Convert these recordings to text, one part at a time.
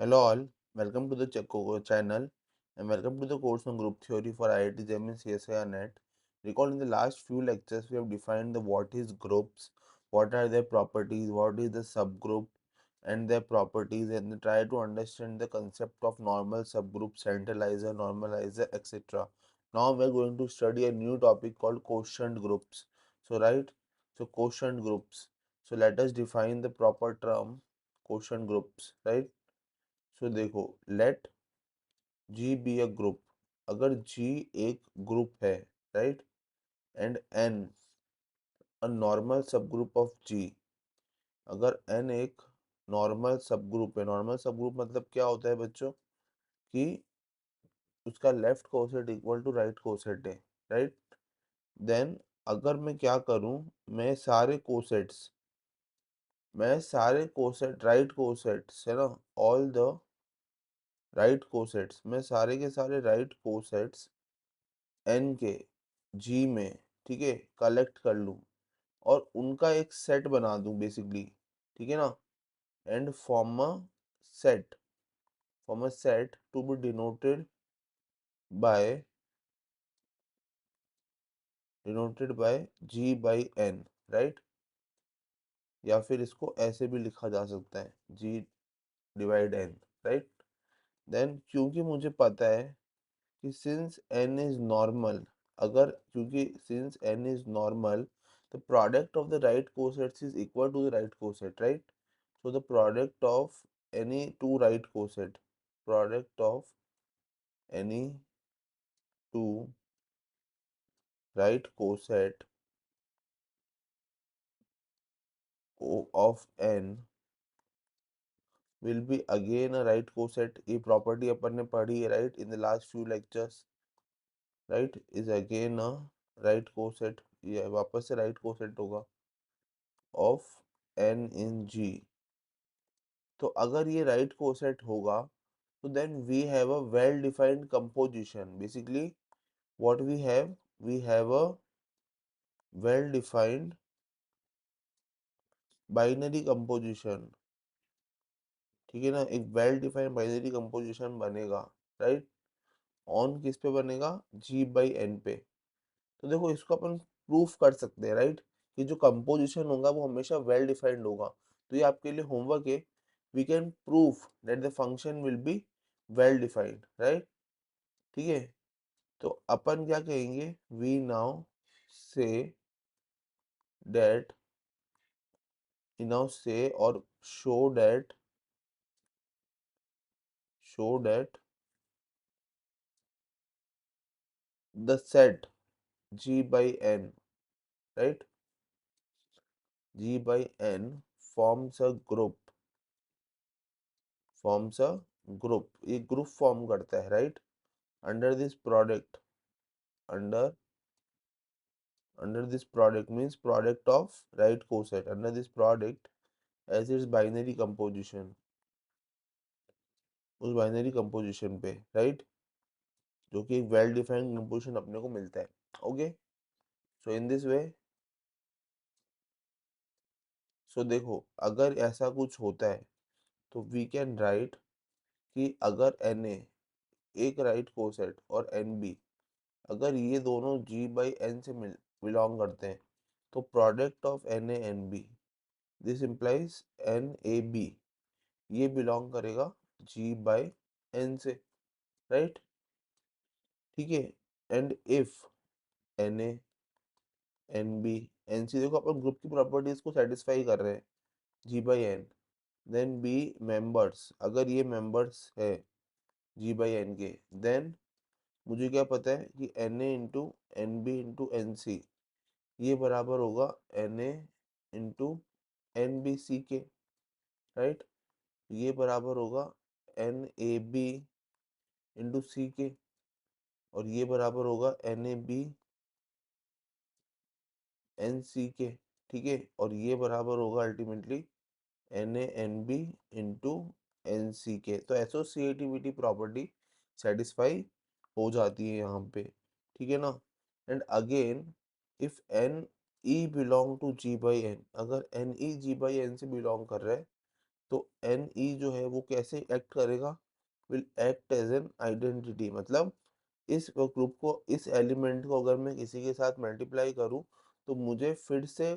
Hello all, welcome to the channel and welcome to the course on group theory for IIT JEM and CSIR NET. Recall in the last few lectures we have defined the what is groups, what are their properties, what is the subgroup and their properties, and try to understand the concept of normal subgroup, centralizer, normalizer, etc. Now we are going to study a new topic called quotient groups. So quotient groups. So let us define the proper term quotient groups, right? So देखो let G be a group. अगर G एक group है, right, and N a normal subgroup of G. अगर N एक normal subgroup है, normal सब group मतलब क्या होता है बच्चों कि उसका left coset equal to right coset है, राइट। देन अगर मैं क्या करूं, मैं सारे कोसेट राइट कोसेट्स है ना, ऑल द राइट कोसेट्स, मैं सारे के सारे राइट कोसेट्स एन के जी में, ठीक है, कलेक्ट कर लूँ और उनका एक सेट बना दूँ बेसिकली, ठीक है ना। And set form a set to be by denoted by G by N, right. या फिर इसको ऐसे भी लिखा जा सकता है G divide N, right. Then क्योंकि मुझे पता है कि सिंस n इज नॉर्मल, अगर क्योंकि since n is normal, the product of the right cosets is equal to the right coset, right? So the product of any two right coset, product of any two right coset of n will be again a right coset. ये property अपन ने पढ़ी है, right, in the last few lectures, right, is again a right coset, ये वापस से right coset होगा of n in G। तो अगर ये राइट कोसेट होगा तो then we have a well defined composition. Basically what we have a well defined binary composition, ठीक है ना। एक वेल डिफाइंड बाइनरी कंपोजिशन बनेगा, राइट। ऑन किस पे बनेगा? जी बाई एन पे। तो देखो इसको अपन प्रूफ कर सकते हैं, राइट, कि जो कंपोजिशन होगा वो हमेशा वेल डिफाइंड होगा। तो ये आपके लिए होमवर्क है। We can proof that the function will be well defined, right, ठीक है। तो अपन क्या कहेंगे, we now say that now say और show that the set G by N, right, G by N forms a group, ये group फॉर्म करता है, right. Under this product, under under this product means product of right coset, under this product as its binary composition, उस binary composition पे, right, जो कि एक well defined composition अपने को मिलता है। ओके, सो इन दिस वे, सो देखो अगर ऐसा कुछ होता है तो वी कैन राइट कि अगर एन ए एक राइट कोसेट और एन बी, अगर ये दोनों जी बाई एन से बिलोंग करते हैं, तो product of N A N B, this implies N A B, ये बिलोंग करेगा जी बाई एन से, राइट, ठीक है। And if N A N B N C, देखो अपन ग्रुप की प्रॉपर्टीज को सेटिस्फाई कर रहे हैं G by N, then B members, अगर ये मेंबर्स है जी बाई एन के, देन मुझे क्या पता है कि N A into N B into N C, ये बराबर होगा N A into N B C के, राइट। ये बराबर होगा N A B into C के, और ये बराबर होगा N A B N C के, ठीक है। और ये बराबर होगा ultimately N A N B into N C के। तो एसोसिएटिविटी प्रॉपर्टी सेटिस्फाई हो जाती है यहाँ पे, ठीक है ना। And again if N E belong to G by N, अगर N E G by N से बिलोंग कर रहा है, तो एन ई जो है वो कैसे एक्ट करेगा, will act as an identity, मतलब इस ग्रुप को, इस एलिमेंट को अगर मैं किसी के साथ मल्टीप्लाई करूं तो मुझे फिर से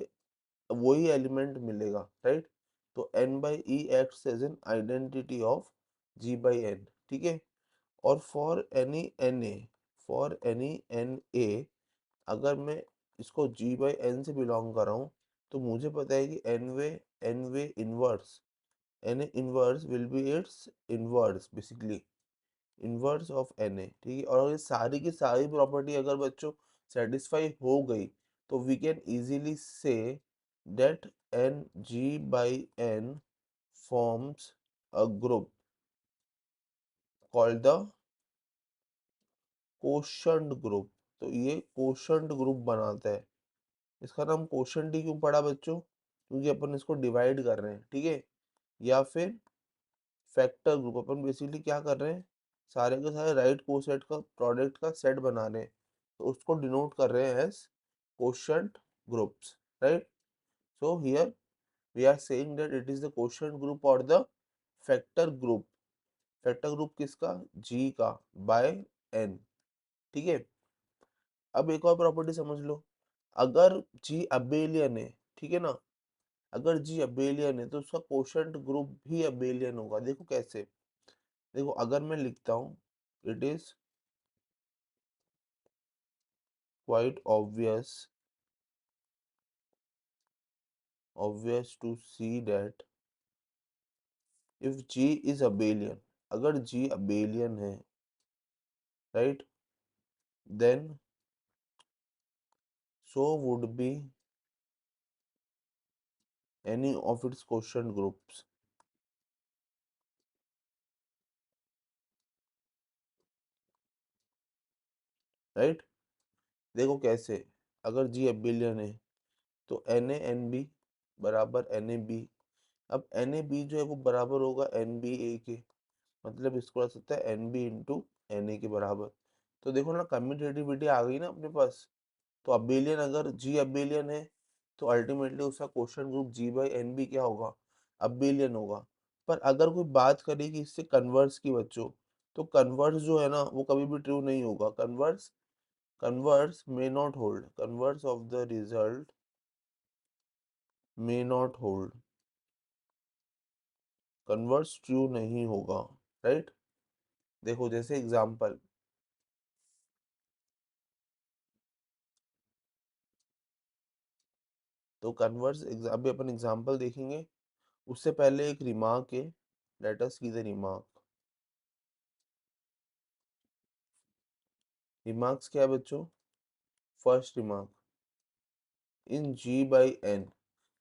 वही एलिमेंट मिलेगा, राइट। तो N by E acts as an identity of G by N, ठीक है। और फॉर एनी एन ए, अगर मैं इसको जी बाई एन से बिलोंग कर रहा हूँ, तो मुझे पता है कि N way inverse, N inverse will be its inverse, basically inverse of N A, ठीक है। और ये सारी की सारी प्रॉपर्टी अगर बच्चों सेटिस्फाई हो गई, तो we can easily say that N G by N forms a group called the quotient group। तो ये quotient ग्रुप बनाता है। इसका नाम quotient ही क्यों पड़ा बच्चों, क्योंकि अपन इसको डिवाइड कर रहे हैं, ठीक है। या फिर फैक्टर ग्रुप, अपन बेसिकली क्या कर रहे हैं, सारे के सारे राइट कोसेट का प्रोडक्ट का सेट बना रहे हैं, तो उसको डिनोट कर रहे हैं as quotient groups, right. So here we are saying that it is the quotient group or the factor group। Factor group किसका, जी का, बाय एन, ठीक है। अब एक और प्रॉपर्टी समझ लो, अगर जी अबेलियन है, ठीक है ना, अगर जी अबेलियन है तो उसका कोशेंट ग्रुप भी अबेलियन होगा। देखो कैसे, देखो अगर मैं लिखता हूँ, it is quite obvious to see that if G is abelian, अगर जी अबेलियन है, right, then so would be any of its quotient groups, right. देखो कैसे, अगर जी एबिलियन है तो एन ए एन बी बराबर एन ए बी। अब N A B जो है वो बराबर होगा एन बी ए के, मतलब इसको रख सकता है N B into N A के बराबर। तो देखो ना, कम्यूटेटिविटी आ गई ना अपने पास। तो अबेलियन, अगर जी अबेलियन है तो अल्टीमेटली उसका question group G by N B क्या होगा, अबेलियन होगा। पर अगर कोई बात करे कि इससे कन्वर्स की बच्चों, तो कन्वर्स जो है ना वो कभी भी ट्रू नहीं होगा। Converse may not hold, converse of the result may not hold, converse true नहीं होगा, राइट। देखो जैसे एग्जांपल, तो कन्वर्स अभी अपन एग्जांपल देखेंगे, उससे पहले एक रिमार्क है, let us see the remark. Remarks क्या है बच्चों, first remark, in G by N,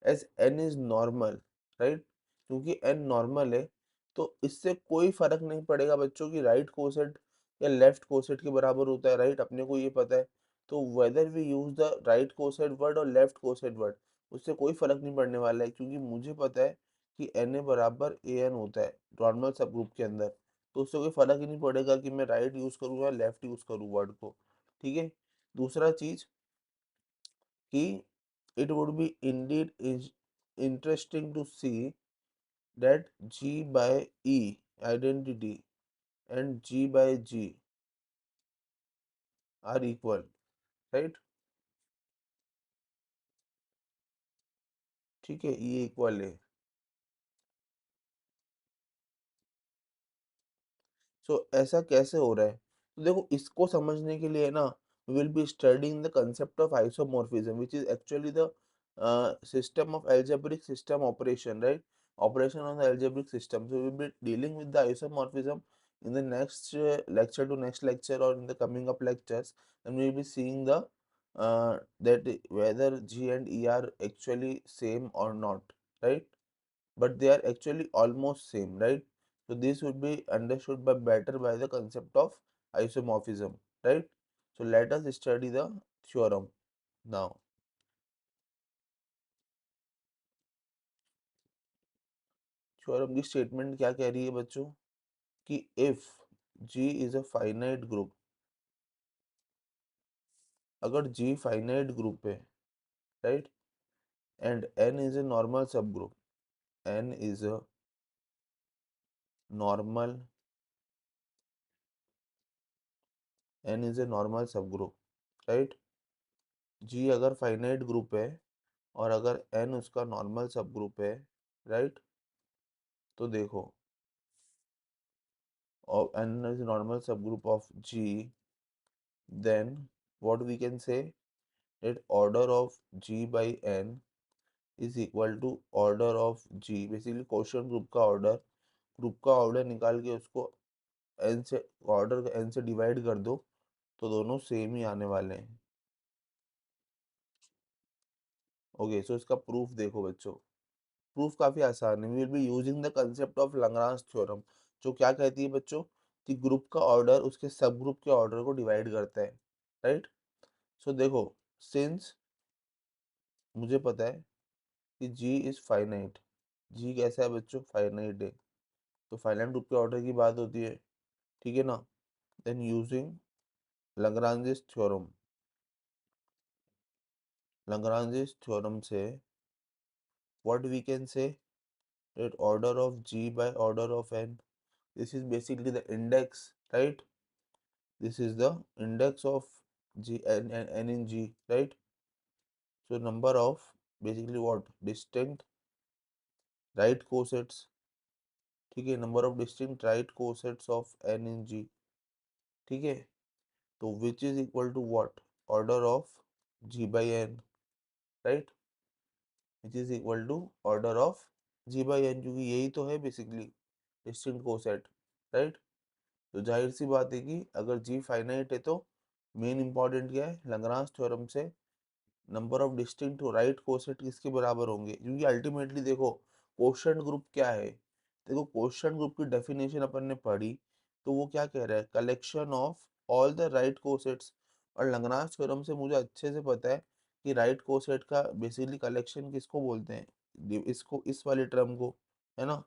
as N is normal, right, क्योंकि एन नॉर्मल है, तो इससे कोई फर्क नहीं पड़ेगा बच्चों की राइट कोसेट या लेफ्ट कोसेट के बराबर होता है, राइट, अपने को ये पता है। तो whether we use the right coset word और लेफ्ट कोसेट वर्ड, उससे कोई फर्क नहीं पड़ने वाला है, क्योंकि मुझे पता है कि एन ए बराबर ए एन होता है नॉर्मल सब ग्रुप के अंदर। तो उससे कोई फर्क ही नहीं पड़ेगा कि मैं राइट यूज करूँ या लेफ्ट यूज करूँ वर्ड को, ठीक है। दूसरा चीज कि it would be indeed is interesting to see that G by E identity and G by G are equal, right। ठीक है, ये इक्वल है। सो ऐसा कैसे हो रहा है, तो देखो इसको समझने के लिए ना, we will be studying the concept of isomorphism, which is actually the system of algebraic system operation, right, operation on the algebraic system. So we will be dealing with the isomorphism in the next lecture to next lecture, or in the coming up lectures, and we will be seeing the that whether G and E are actually same or not, right, but they are actually almost same, right. So this would be understood by better by the concept of isomorphism, right. So let us study the theorem now। Theorem की statement क्या कह रही है बच्चों, कि if G is a finite group, अगर G finite group है, right, and N is a normal subgroup, N is a normal, n is a normal subgroup, right. g अगर फाइनाइट ग्रुप है और अगर n उसका normal subgroup है, right, तो देखो, और n is normal subgroup of g, then what we can say that order of g by n is equal to order of g, basically question group का order निकाल के उसको n से order n से divide कर दो तो दोनों सेम ही आने वाले हैं। ओके, सो इसका प्रूफ देखो बच्चों, प्रूफ काफी आसान है। We will be using the concept of Lagrange theorem, जो क्या कहती है बच्चों कि ग्रुप का ऑर्डर उसके सब ग्रुप के ऑर्डर को डिवाइड करता है, राइट। सो देखो, सिंस मुझे पता है कि g इज फाइनाइट, g कैसा है बच्चों, फाइनाइट है, तो फाइनाइट ग्रुप के ऑर्डर की बात होती है, ठीक है ना। Then using Lagrange's theorem, Lagrange's theorem से what we can say that order of g by order of n, this is basically the index, right, this is the index of g n in g, right. So number of basically what distinct right cosets, ठीक है, number of distinct right cosets of n in g, ठीक है, तो which is equal to what, order of g by n, right, which is equal to order of g by n, क्योंकि यही तो है basically distinct coset, right. तो जाहिर सी बात है कि अगर g फाइनाइट है तो मेन इंपॉर्टेंट क्या है, लैग्रांज थ्योरम से number of distinct right coset किसके बराबर होंगे, क्योंकि अल्टीमेटली देखो कोशेंट ग्रुप क्या है, देखो कोशेंट ग्रुप की डेफिनेशन अपन ने पढ़ी, तो वो क्या कह रहा है, collection of all the right cosets. और लैग्रांज थ्योरम से मुझे अच्छे से पता है कि राइट कोसेट का बेसिकली कलेक्शन किसको बोलते हैं, इसको, इस वाले टर्म को, है ना,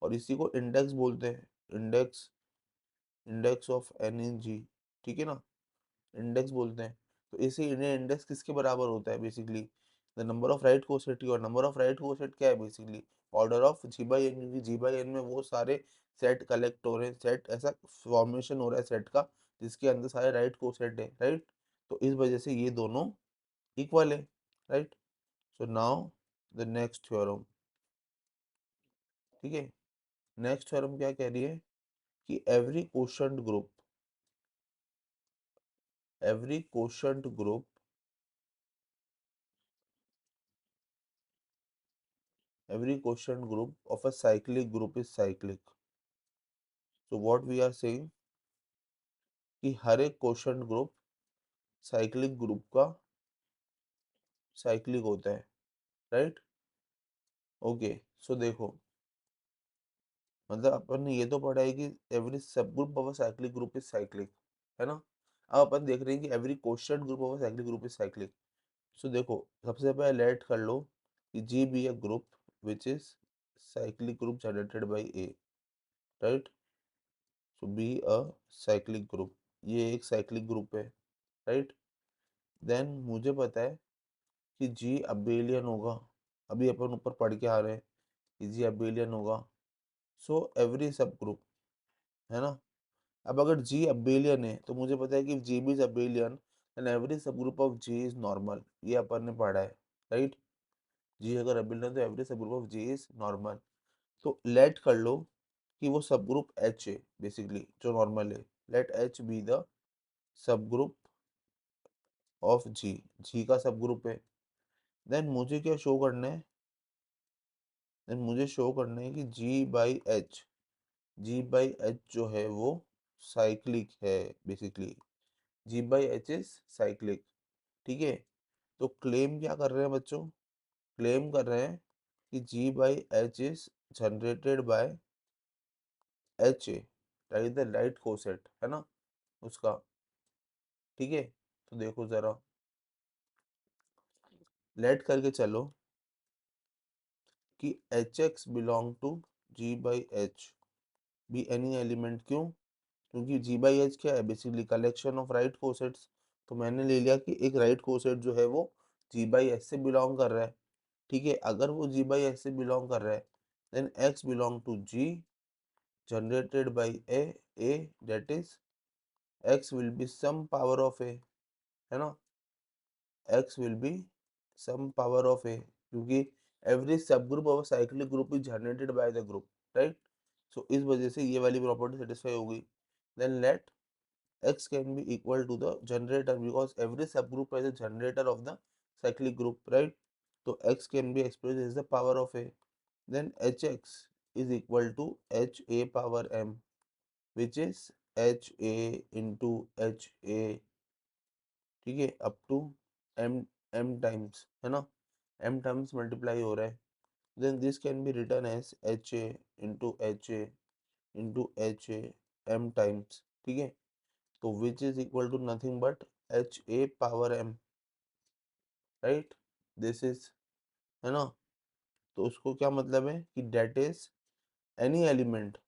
और इसी को इंडेक्स बोलते हैं, इंडेक्स, इंडेक्स ऑफ एन इन जी, ठीक है ना, इंडेक्स बोलते हैं। तो इसे इंडियन इंडेक्स किसके बराबर होता है, basically the number of right coset की, और नंबर ऑफ राइट कोसेट क्या है, basically order of G by N, क्योंकि जी बाई एन में वो सारे सेट कलेक्ट हो रहे हैं, सेट ऐसा फॉर्मेशन हो रहा है सेट का जिसके अंदर सारे राइट कोसेट है, राइट। तो इस वजह से ये दोनों इक्वल है, right. So now the next theorem, ठीक है, नेक्स्ट थ्योरम क्या कह रही है कि every quotient group every quotient group of a cyclic group is cyclic. So what we are saying कि हर एक क्वोशंट ग्रुप साइक्लिक ग्रुप का साइक्लिक होता है, राइट। ओके, सो देखो, मतलब अपन ने ये तो पढ़ा है कि every subgroup of a cyclic group is cyclic, है ना। अब अपन देख रहे हैं कि every quotient group of a cyclic group is cyclic. So देखो, सबसे पहले लेट कर लो कि G be a group which is cyclic group generated by a, right. So be a cyclic group, ये एक साइक्लिक ग्रुप है, राइट। देन मुझे पता है कि जी अबेलियन होगा, अभी अपन ऊपर पढ़ के आ रहे हैं कि जी अबेलियन होगा। सो एवरी सब ग्रुप, है ना। अब अगर जी अबेलियन है तो मुझे पता है कि G B is abelian and every subgroup of G is normal, ये अपन ने पढ़ा है, राइट। जी अगर अबेलियन तो every subgroup of G is normal. तो लेट कर लो कि वो सब ग्रुप एच है, बेसिकली जो नॉर्मल है, let H be the subgroup of G, G का सब ग्रुप है। देन मुझे क्या शो करना है, देन मुझे शो करना है कि G by H, G by H जो है वो साइक्लिक है, basically G by H is cyclic, ठीक है। तो क्लेम क्या कर रहे हैं बच्चों, क्लेम कर रहे हैं कि G by H is generated by H A, right, the right coset, है ना उसका, ठीक है। तो देखो जरा, लेट करके चलो कि H X belong to G by H be any element, क्यों, क्योंकि जी बाई एच क्या है, basically collection of right cosets. तो मैंने ले लिया कि एक राइट कोसेट जो है वो जी बाई एच से बिलोंग कर रहा है, ठीक है। अगर वो जी बाई एच से बिलोंग कर रहा है then X belong to G, generated by a that is x will be some power of a, है ना, x will be some power of a, क्योंकि every subgroup of a cyclic group is generated by the group, right? So इस वजह से ये वाली property satisfy होगी. Then let x can be equal to the generator because every subgroup is a generator of the cyclic group, right? So x can be expressed as the power of a. Then hx is equal to ha power m, which is ha into ha, ठीक है, up to m times, है ना, m times multiply हो रहा है. Then this can be written as ha into ha into ha m times, ठीक है. तो which is equal to nothing but ha power m, right. This is, है ना. तो उसको क्या मतलब है कि डेट इज एनी एलिमेंट,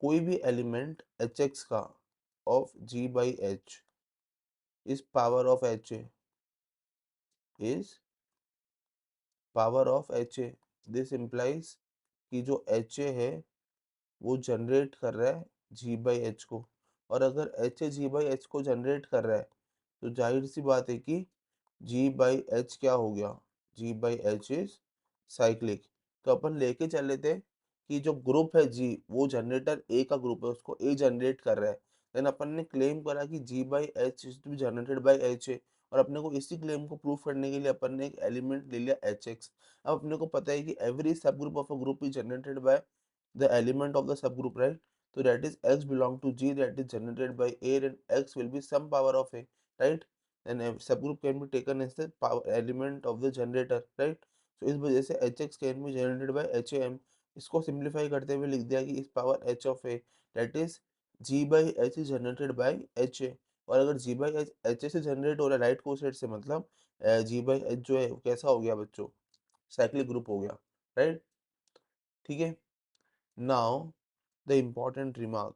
कोई भी एलिमेंट hx का of g by h is power of ha, is power of ha. This implies कि जो ha है वो जनरेट कर रहा है g बाई h को, और अगर ha g बाई h को जनरेट कर रहा है तो जाहिर सी बात है कि g बाई h क्या हो गया, g by h is cyclic. तो अपन लेके चले थे कि जो ग्रुप है g वो जनरेटर a का ग्रुप है, उसको a जनरेट कर रहा है. देन अपन ने क्लेम करा कि g by h is to be generated by h है, और अपने को इसी क्लेम को प्रूव करने के लिए अपन ने एक एलिमेंट ले लिया hx. अब अपने को पता है कि every subgroup of a group is generated bye the element of the subgroup, right? So that is x belong to G that is generated by A, and x will be some power of A, right? And a subgroup can be taken as the power element of the generator, right? So इस वजह से hx can be generated by ham. इसको simplify करते हुए लिख दिया कि इस power h of a that is g by h is generated by ha. और अगर g by h ha से जनरेट हो रहा है राइट कोसेट से, मतलब g by h जो है वो कैसा हो गया बच्चों, साइक्लिक ग्रुप हो गया, राइट. ठीक है. Now the important remark.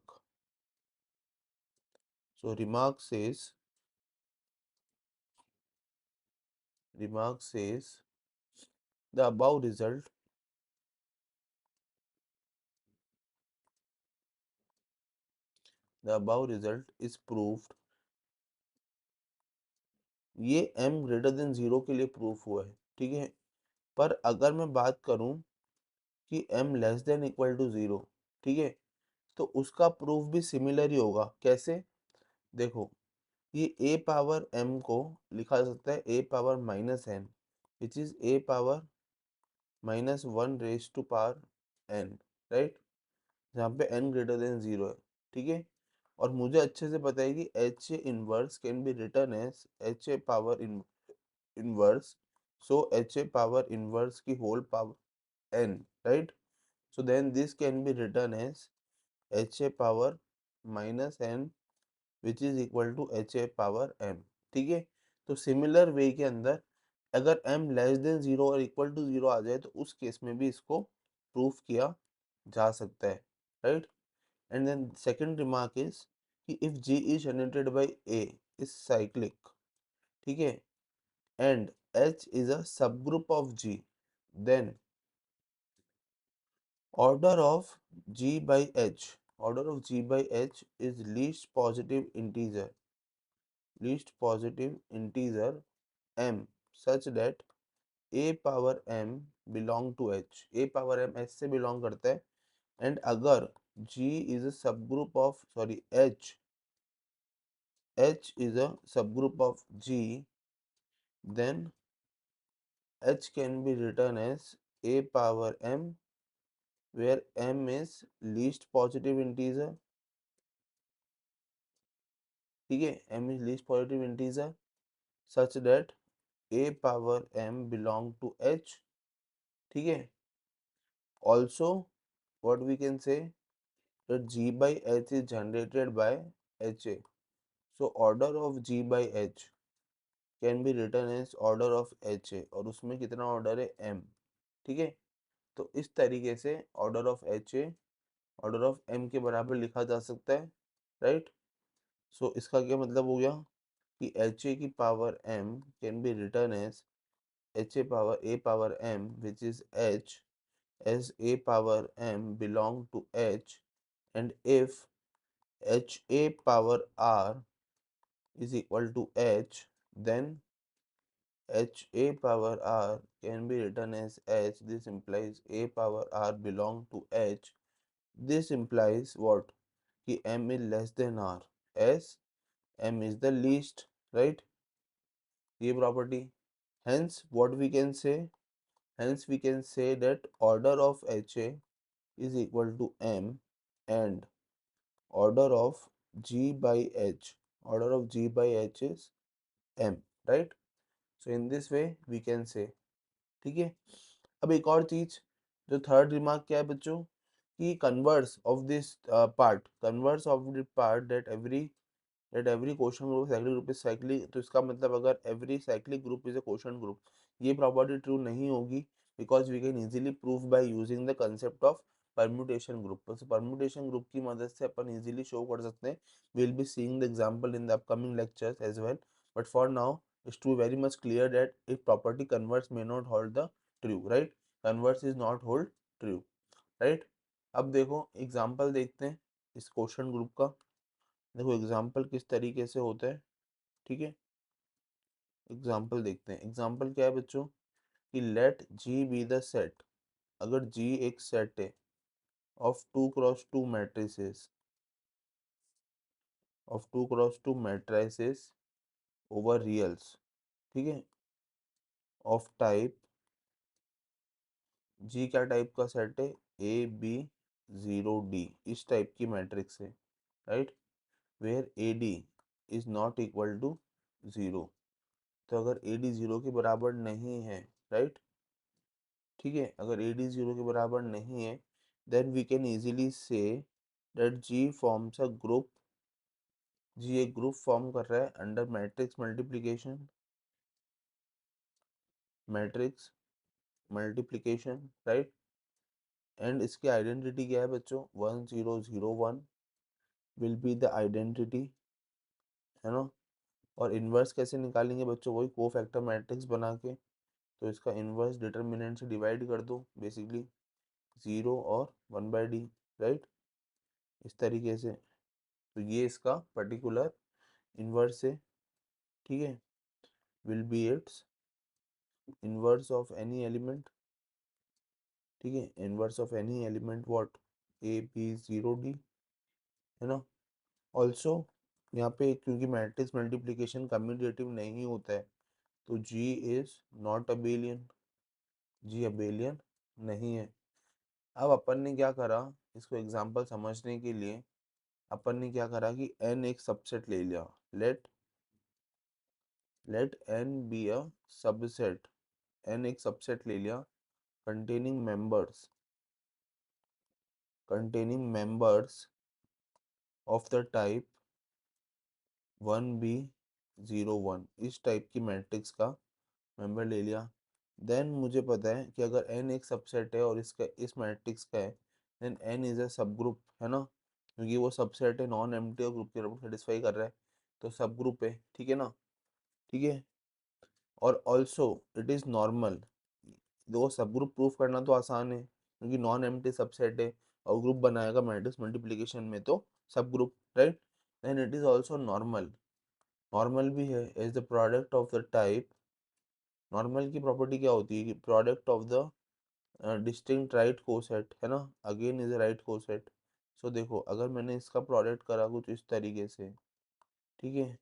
So remark says the above result is proved. ये m ग्रेटर देन 0 के लिए प्रूफ हुआ है, ठीक है. पर अगर मैं बात करूं कि m less than equal to 0, ठीक है, तो उसका प्रूफ भी सिमिलर ही होगा. कैसे, देखो, ये a पावर m को लिखा जा सकता है a power minus n, which is a power minus 1 raise to power n, right, जहाँ पे n ग्रेटर देन 0 है, ठीक है. और मुझे अच्छे से पता है कि H A inverse can be written as H A power inverse. So H A power inverse की whole power n, right. So then this can be written as H A power minus n which is equal to H A power m, ठीक है. तो similar way के अंदर अगर m less then 0 और equal to 0 आ जाए तो उस केस में भी इसको प्रूफ किया जा सकता है, right. And then second remark is कि if G is generated by A is cyclic, ठीक है, and H is a subgroup of G, then order of G by H, order of G by H is least positive integer m such that A power m belong to H, A power m H से belong करता है. And अगर G is a subgroup of, sorry, H is a subgroup of G, then H can be written as A power m, where m is least positive integer, ठीक है, m is least positive integer such that A power m belong to H, ठीक है. Also, what we can say that G by H is generated by HA. So order of G by H can be written as order of HA, और उसमें कितना order है m, ठीक है. तो इस तरीके से order of H A order of M के बराबर लिखा जा सकता है, राइट. सो इसका क्या मतलब हो गया कि एच ए की power M can be written as H A power M which is H as a power m belong to H, and if HA power R is equal to H, then HA power R can be written as H. This implies A power R belong to H. This implies what? कि M is less than R, as M is the least, right? ये property. Hence, what we can say? Hence, we can say that order of HA is equal to M, and order of G by H. Order of G by H is M, right? So in this way we can say. ठीक है, अब एक और चीज, जो third remark क्या है बच्चों, कि converse of this part, converse of the part that every quotient group cyclic group is cyclic, तो इसका मतलब अगर every cyclic group is a quotient group, ये प्रॉपर्टी ट्रू नहीं होगी, because we can easily prove by using the concept of permutation group. तो permutation group की मदद से अपन इजीली शो कर सकते हैं। Will be seeing the example in the upcoming lectures as well, but for now it's too very much clear that if property converse may not hold the true, right? Converse is not hold true, right? अब देखो example देखते हैं इस question group का। देखो example किस तरीके से होता है, ठीक है? एग्जाम्पल देखते हैं। एग्जाम्पल क्या है बच्चों, कि let G be the set, अगर जी एक सेट है of 2 cross 2 matrices, of 2 cross 2 matrices over reals, ठीक है, ऑफ टाइप, जी क्या टाइप का सेट है, ए बी 0 डी, इस टाइप की मैट्रिक्स है, right? Where A D is not equal to 0, तो अगर ए डी 0 के बराबर नहीं है, राइट, ठीक है, अगर ए डी 0 के बराबर नहीं है, then we can easily say that G forms a group, G एक ग्रुप फॉर्म कर रहा है under matrix multiplication, matrix multiplication, right? And इसकी आइडेंटिटी क्या है बच्चों, 1 0 0 1 विल बी द आइडेंटिटी, है ना? और इन्वर्स कैसे निकालेंगे बच्चों, वही को फैक्टर मैट्रिक्स बना के, तो इसका इन्वर्स डिटर्मिनेंट से डिवाइड कर दो बेसिकली, 0 और 1/d, राइट? इस तरीके से, तो ये इसका पर्टिकुलर इन्वर्स है, ठीक है? Will be its inverse of any element, ठीक है, inverse of any element what, A B 0 D, है ना? ऑल्सो यहाँ पे क्योंकि मैट्रिक्स मल्टीप्लिकेशन कम्यूटेटिव नहीं होता है, तो G is not abelian, G abelian नहीं है। अब अपन ने क्या करा, इसको एग्जांपल समझने के लिए अपन ने क्या करा कि n एक सबसेट ले लिया, let n be a subset, n एक सबसेट ले लिया containing members of the type 1b 0 1, इस टाइप की मैट्रिक्स का मेंबर ले लिया। देन मुझे पता है कि अगर n एक सबसेट है और इसका इस मैट्रिक्स का है, then n is a subgroup, है ना? क्योंकि वो सबसेट है, नॉन एम्प्टी और ग्रुप के सेटिस्फाई कर रहा है, तो सब ग्रुप है, ठीक है ना? ठीक है, और ऑल्सो इट इज़ नॉर्मल। दो सब ग्रुप प्रूफ करना तो आसान है, क्योंकि नॉन एम्प्टी सबसेट है और ग्रुप बनाएगा मैट्रिक्स मल्टीप्लिकेशन में, तो subgroup, right? Then it is also normal, normal भी है as the product of the type. Normal की प्रॉपर्टी क्या होती है कि product of the distinct right coset, है ना? Again is a right coset. So देखो अगर मैंने इसका प्रोडक्ट करा कुछ इस तरीके से, ठीक है,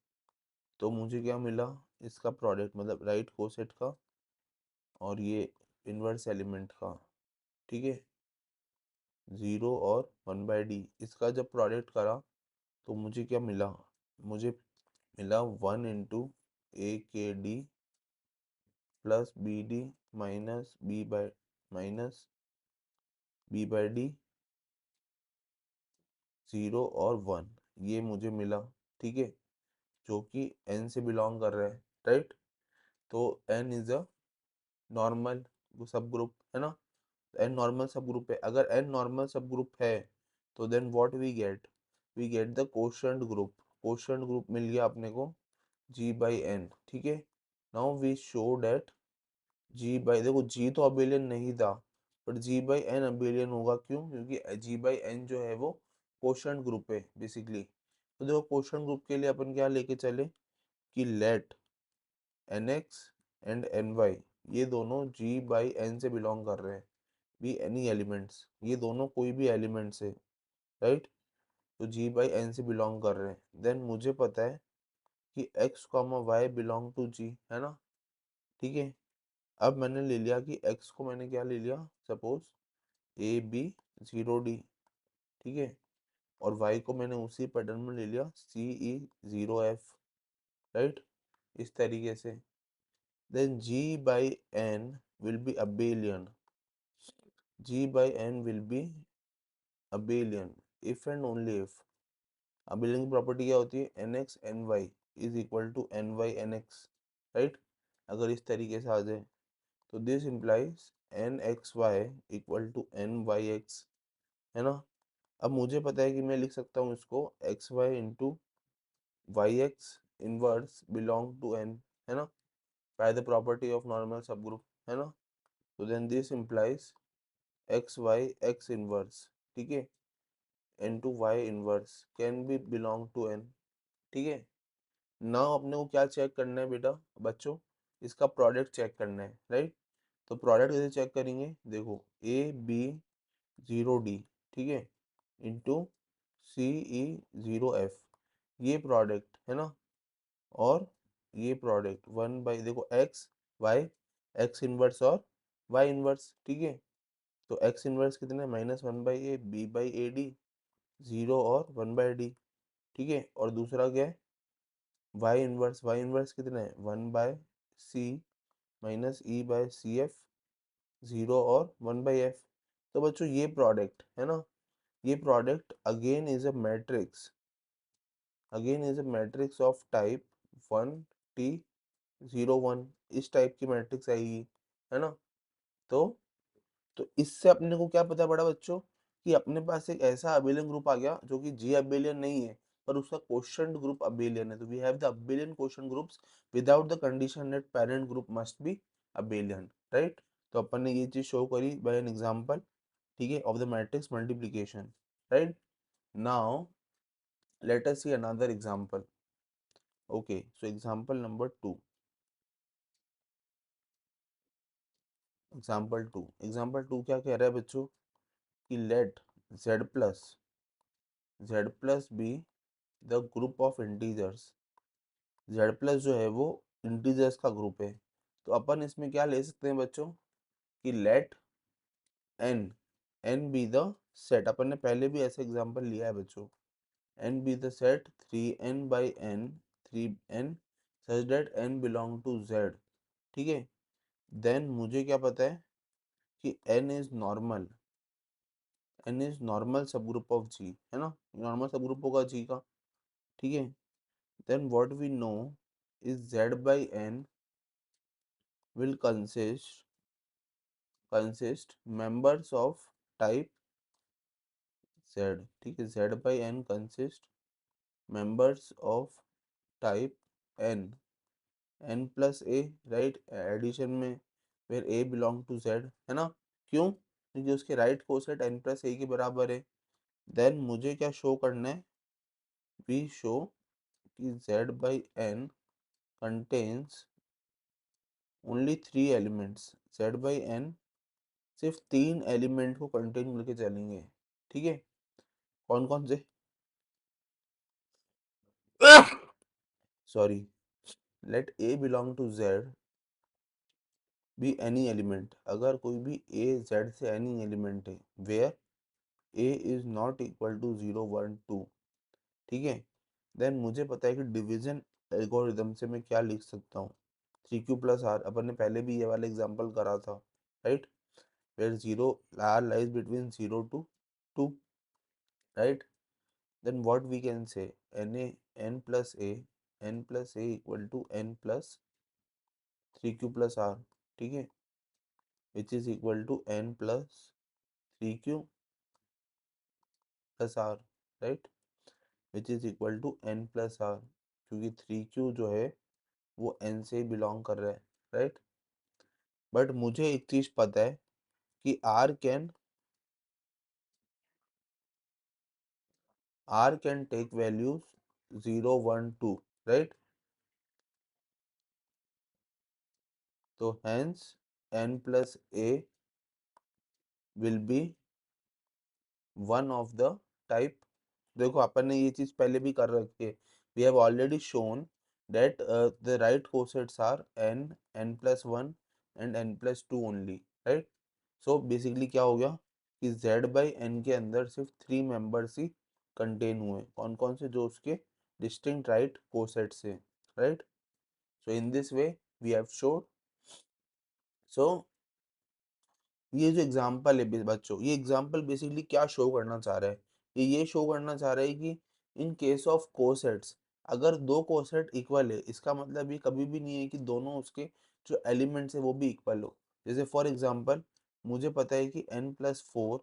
तो मुझे क्या मिला, इसका प्रोडक्ट मतलब राइट कोसेट का और ये इन्वर्स एलिमेंट का, ठीक है, 0 और 1/d, इसका जब प्रोडक्ट करा तो मुझे क्या मिला, मुझे मिला 1 × a k d plus B D minus b/d 0 और 1, ये मुझे मिला, ठीक है, जो कि n से बिलोंग कर रहा है, राइट? तो n is a normal subgroup, है ना? n नॉर्मल सब ग्रुप है। अगर n नॉर्मल सब ग्रुप है, तो then what we get the quotient group मिल गया अपने को g/n, ठीक है? Now we show that g by, देखो g तो अबेलियन नहीं था, but G by N abelian होगा, क्यों? क्योंकि जी बाई एन जो है वो कोशेंट ग्रुप है बेसिकली। तो देखो कोशेंट ग्रुप के लिए अपन क्या लेके चले कि let N X and N Y ये दोनों जी बाई एन से बिलोंग कर रहे हैं, बी एनी एलिमेंट्स, ये दोनों कोई भी एलिमेंट्स है, राइट? तो जी बाई एन से बिलोंग कर रहे हैं। देन मुझे पता है कि X comma Y belong to G, है ना? ठीक है। अब मैंने ले लिया कि एक्स को मैंने क्या ले लिया, सपोज ए बी 0 डी, ठीक है, और वाई को मैंने उसी पैटर्न में ले लिया सी ई 0 एफ, राइट? इस तरीके से then G by N will be abelian, G by N will be abelian if and only if. Abelian की प्रॉपर्टी क्या होती है, N X N Y is equal to N Y N X, right? अगर इस तरीके से आ जाए तो this implies N X Y equal to N Y X, है ना? अब मुझे पता है कि मैं लिख सकता हूँ इसको X Y into Y X inverse belong to N, है ना, by the property of normal subgroup, है ना? तो then this implies X Y X inverse, ठीक है, into Y inverse can be belong to N, ठीक है। Now अपने को क्या चेक करना है बेटा बच्चों, इसका प्रोडक्ट चेक करना है, राइट? तो प्रोडक्ट कैसे चेक करेंगे, देखो ए बी 0 डी, ठीक है, इंटू सी ई 0 एफ, ये प्रोडक्ट है ना, और ये प्रोडक्ट 1 बाई देखो एक्स वाई एक्स इनवर्स और वाई इनवर्स, ठीक है। तो एक्स इनवर्स कितना है, -1/a b/ad 0 और 1/d, ठीक है। और दूसरा क्या है, वाई इनवर्स कितना है 1/c -e/cf 0 और 1/f। तो बच्चों ये प्रोडक्ट है ना, ये product again is a matrix of type 1t 0 1, इस टाइप की मैट्रिक्स आएगी, है ना? तो इससे अपने को क्या पता पड़ा बच्चों कि अपने पास एक ऐसा अबेलियन ग्रुप आ गया जो कि जी अबेलियन नहीं है पर उसका क्वोशंट ग्रुप अबेलियन है। तो we have the abelian quotient groups without the condition that parent group must be abelian, right? तो अपन ने ये चीज शो करी बाय एन एग्जांपल, ठीक है, of the matrix multiplication, right? Now let us see another example. Okay, so example number 2, example 2 क्या कह रहा है बच्चों कि let z plus be the group of integers, z plus जो है वो इंटीजर्स का ग्रुप है। तो अपन इसमें क्या ले सकते हैं बच्चों कि let n be the set, अपन ने पहले भी ऐसा एग्जांपल लिया है बच्चों, n be the set 3n/n 3n such that n belong to z, ठीक है। देन मुझे क्या पता है कि n is normal subgroup of g, है ना, नॉर्मल सब ग्रुप होगा g का, ठीक है। then what we know is z by n will consist members of type z, ठीक है, z by n consist members of type n plus a, right, addition में where a belong to z, है ना? क्यों? क्योंकि उसके right coset n plus a के बराबर है। देन मुझे क्या शो करना है, वी शो कि z by n contains only 3 elements, z by n सिर्फ 3 एलिमेंट को कंटेन करके चलेंगे, ठीक है। कौन कौन से, sorry, let A belong to Z be any element, अगर कोई भी ए जेड से एनी एलिमेंट है where A is not equal to 0 1 2, ठीक है। देन मुझे पता है कि डिवीजन एल्गोरिदम से मैं क्या लिख सकता हूँ, 3q+r, अपन ने पहले भी ये वाला एग्जांपल करा था, right, where 0 r lies between 0 to 2, right. then what we can say, n plus a equal to n plus 3q+r, ठीक है, which is equal to n plus 3q+r, right, which is equal to n plus r, क्योंकि 3q जो है वो n से belong कर रहा है, राइट। बट मुझे एक चीज पता है कि R can take values 0, 1, 2, right? तो hence n plus a will be one of the type. देखो अपन ने ये चीज पहले भी कर रखी है. We have already shown that the right cosets are n, n plus 1 and n plus 2 only, right? So basically क्या हो गया कि z by n के अंदर सिर्फ 3 मेंबर्स ही कंटेन हुए. कौन कौन से? जो उसके डिस्टिंक्ट राइट कोसेट्स हैं, right? So in this way we have showed. So ये जो एग्जाम्पल है बच्चों, ये एग्जाम्पल बेसिकली क्या शो करना चाह रहा है? ये शो करना चाह रहा है कि इन केस ऑफ कोसेट्स, अगर दो कोसेट इक्वल है, इसका मतलब ये कभी भी नहीं है कि दोनों उसके जो एलिमेंट्स है वो भी इक्वल हो. जैसे फॉर एग्जांपल मुझे पता है कि n+4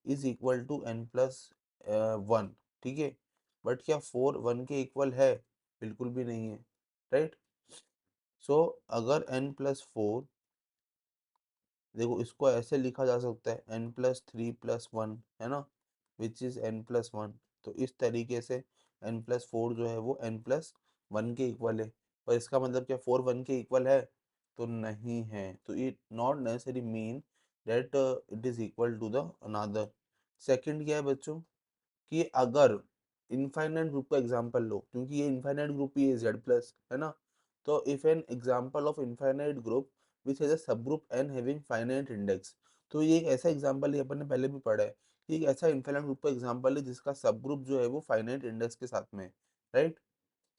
is equal to n+1, ठीक है? बट क्या 4 1 के इक्वल है? बिल्कुल भी नहीं है, राइट? सो अगर n+4, देखो इसको ऐसे लिखा जा सकता है n+3+1, है ना, विच इज n+1. तो इस तरीके से n+4 जो है वो n+1 के इक्वल है. पर इसका मतलब क्या 4 1 के इक्वल है? तो नहीं है. तो it not necessary mean that it is equal to the another. Second क्या है बच्चों कि अगर इनफाइनाइट ग्रुप का एग्जांपल लो, क्योंकि ये इनफाइनाइट ग्रुप ही है जेड प्लस, है ना. तो if an example of infinite group which has a subgroup N having finite index. तो ये एक ऐसा एग्जांपल है, अपन ने पहले भी पढ़ा है कि एक ऐसा इनफाइनाइट ग्रुप का एग्जांपल है जिसका सब ग्रुप जो है वो फाइनाइट इंडेक्स के साथ में है, राइट?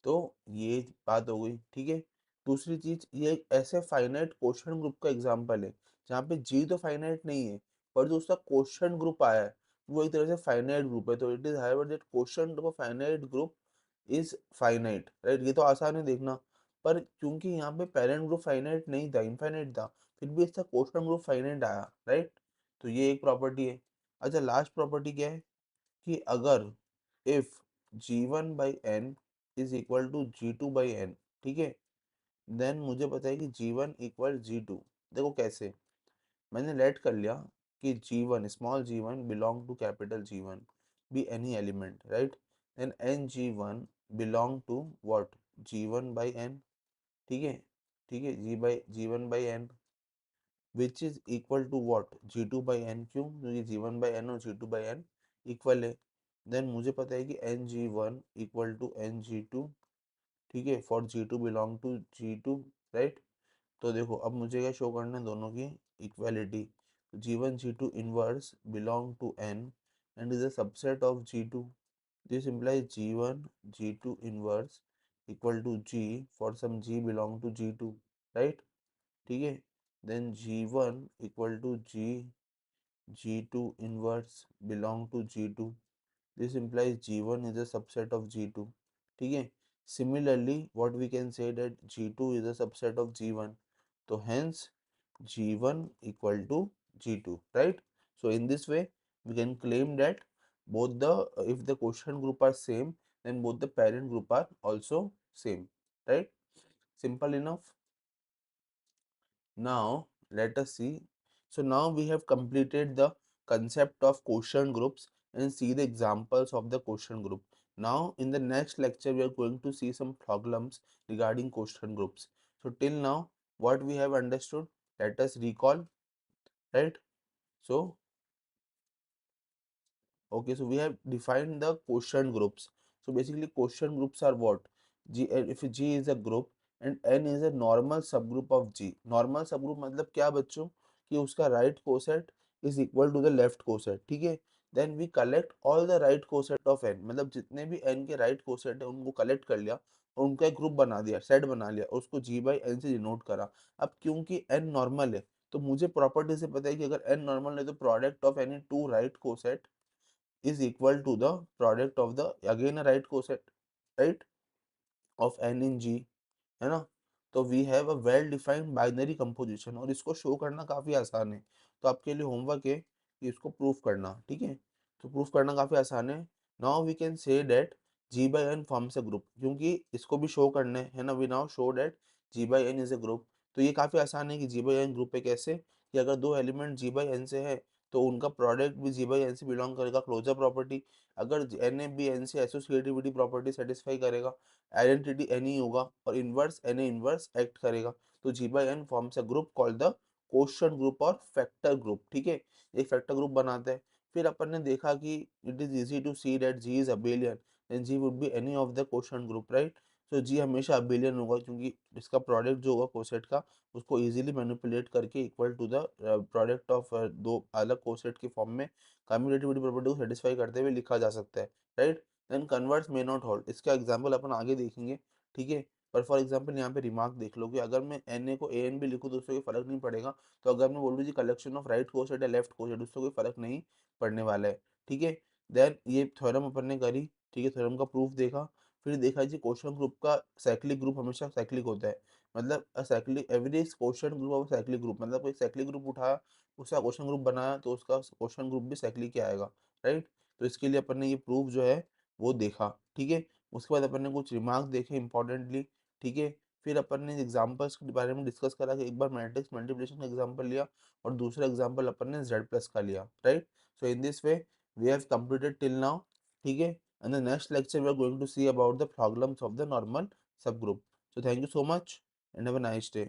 तो ये बात हो गई, ठीक है. दूसरी चीज, ये एक ऐसे फाइनाइट क्वोशंट ग्रुप का एग्जांपल है जहाँ पे जी तो फाइनाइट नहीं है, पर जो उसका क्वोशंट ग्रुप आया है वो एक तरह से फाइनाइट ग्रुप है. तो it is हाईवर that quotient of a finite group is finite, right? ये तो आसान है देखना. पर क्योंकि यहाँ पे पेरेंट ग्रुप फाइनाइट नहीं था, इनफाइनाइट था, फिर भी इसका क्वोशंट ग्रुप फाइनाइट आया, राइट? तो ये एक प्रॉपर्टी है. अच्छा, लास्ट प्रॉपर्टी क्या है कि अगर if g1 by N is equal to g2 by N, ठीक है, देन मुझे पता है कि g1 इक्वल g2. देखो कैसे, मैंने लेट कर लिया कि g1 small g1 belong to capital g1 be any element, right? Then N g1 belong to what? g1 by n, ठीक है, ठीक है, g1 by n which is equal to what? g2 by n. क्यों? क्योंकि g1 by n और g2 by n equal है. Then मुझे पता है कि N G one equal to N G two, ठीक है, for G two belong to G two, right? तो देखो अब मुझे क्या शो करना है? दोनों की equality. G one G two inverse belong to N and is a subset of G two. This implies G one G two inverse equal to G for some G belong to G two, right? ठीक है. Then G one equal to G G two inverse belong to G two. This implies G1 is a subset of G2. ठीक है. Similarly, what we can say that G2 is a subset of G1. तो hence G1 equal to G2, right? So in this way, we can claim that both the if the quotient group are same, then both the parent group are also same, right? Simple enough. Now let us see. So now we have completed the concept of quotient groups and see the examples of the quotient group. Now in the next lecture we are going to see some problems regarding quotient groups. So till now what we have understood, let us recall, right? So okay, so we have defined the quotient groups. So basically quotient groups are what? If G is a group and N is a normal subgroup of G. Normal subgroup मतलब क्या बच्चों? कि उसका right coset is equal to the left coset, ठीक है? Then we collect all the right coset of N. मतलब जितने भी N के right coset है उनको collect कर लिया और उनका एक ग्रुप बना दिया, सेट बना लिया, उसको G by N से डिनोट करा. अब क्योंकि N नॉर्मल है तो मुझे प्रॉपर्टी से पता है कि अगर N नॉर्मल है तो product of any two right coset is equal to the product of the again a right coset, right, of n in G, है ना. तो we have a well defined binary composition और इसको show करना काफ़ी आसान है. तो आपके लिए होमवर्क है कि इसको प्रूफ करना, ठीक है. तो प्रूफ करना काफ़ी आसान है. Now we can say that G by N forms a group, क्योंकि इसको भी शो करना है ना. We now show that G by N is a group. तो ये काफ़ी आसान है कि जी बाई एन ग्रुप पे कैसे, कि अगर 2 एलिमेंट जी बाई एन से है, तो उनका प्रोडक्ट भी जी बाई एन से बिलॉन्ग करेगा, क्लोज़र प्रॉपर्टी। अगर एन ए बी एन से एसोसिएटिविटी प्रॉपर्टी सैटिस्फाई करेगा, आइडेंटिटी एन ही होगा और inverse N A inverse act करेगा, तो G by N forms a group called the quotient group और फैक्टर ग्रुप, ठीक है? एक फैक्टर ग्रुप बनाते हैं। फिर अपन ने देखा कि it is easy to see that G is abelian, then G would be any of the quotient group, right? तो जी हमेशा अबेलियन होगा, क्योंकि इसका प्रोडक्ट जो होगा कोसेट का, उसको इजीली मैनिपुलेट करके equal to the product of दो अलग कोसेट के फॉर्म में कम्यूटेटिविटी प्रॉपर्टी को सेटिस्फाई करते हुए लिखा जा सकता है, right? Then converse may not hold, इसका एग्जांपल अपन आगे देखेंगे, ठीक है? पर फॉर एग्जांपल यहाँ पे रिमार्क देख लो कि अगर मैं एन ए को ए एन भी लिखूँ तो उससे कोई फर्क नहीं पड़ेगा। तो अगर मैं बोलूँ जी कलेक्शन ऑफ राइट कोसेट या लेफ्ट कोसेट, उससे कोई फर्क नहीं पड़ने वाला है, ठीक है? देन ये थ्योरम अपन ने करी, ठीक है? थ्योरम का प्रूफ देखा। फिर देखा जी क्वोशंट ग्रुप का साइक्लिक ग्रुप हमेशा साइक्लिक होता है। मतलब cyclic every quotient group of cyclic group, मतलब कोई साइक्लिक ग्रुप उठाया, उसका क्वोशंट ग्रुप बनाया, तो उसका क्वोशंट ग्रुप भी साइक्लिक ही आएगा, राइट? तो इसके लिए अपन ने ये प्रूफ जो है वो देखा, ठीक है? उसके बाद अपन ने कुछ रिमार्क देखे इंपॉर्टेंटली, ठीक है? फिर अपन ने एग्जांपल्स के बारे में डिस्कस करा कि एक बार मैट्रिक्स मल्टीप्लिकेशन का एग्जांपल लिया और दूसरा एग्जांपल अपन ने जेड प्लस का लिया, right? So in this way we have completed till now, ठीक है? And the next lecture we are going to see about the problems of the normal subgroup. So thank you so much and have a nice day.